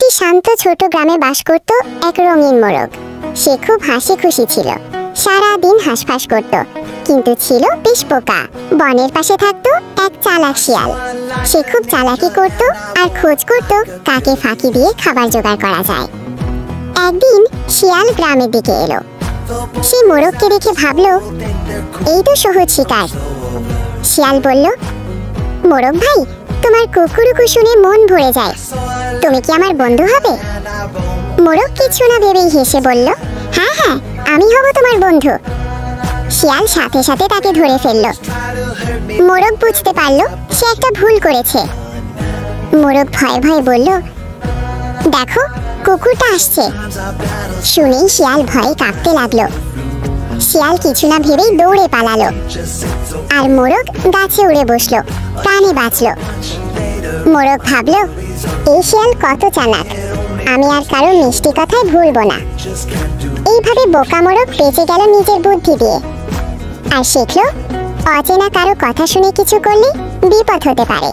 একটি শান্ত ছোট গ্রামে বাস করত এক রঙিন মোরগ। সে খুব হাসি খুশি ছিল, সারা দিন হাঁসফাঁস করত, কিন্তু ছিল বেশ বোকা। বনের পাশে থাকতো এক চালাক শিয়াল। সে খুব চালাকি করত আর খোঁজ করত কাকে ফাঁকি দিয়ে খাবার জোগাড় করা যায়। একদিন শিয়াল গ্রামের দিকে এলো। সে মোরগকে দেখে ভাবলো, এই তো সহজ শিকার। শিয়াল বলল, মোরগ ভাই, তোমার কুকুরুকু শুনে মন ভরে যায়, তুমি কি আমার বন্ধু হবে? মোরগ কিছু না ভেবেই হেসে বলল, হ্যাঁ হ্যাঁ, আমি হব তোমার বন্ধু। শিয়াল সাথে সাথে তাকে ধরে ফেলল। মোরগ বুঝতে পারলো সে একটা ভুল করেছে। মোরগ ভয়ে ভয়ে বলল, দেখো, কুকুরটা আসছে। শুনেই শিয়াল ভয়ে কাঁপতে লাগলো। শিয়াল কিছু না ভেবেই দৌড়ে পালালো, আর মোরগ গাছে উড়ে বসলো, প্রাণে বাঁচলো। মোরগ ভাবলো, এই শিয়াল কত চালাক, আমি আর কারো মিষ্টি কথায় ভুলবো না। এইভাবে বোকা মোরগ বেঁচে গেল নিজের বুদ্ধি দিয়ে, আর শিখলো অচেনা কারো কথা শুনে কিছু করলে বিপদ হতে পারে।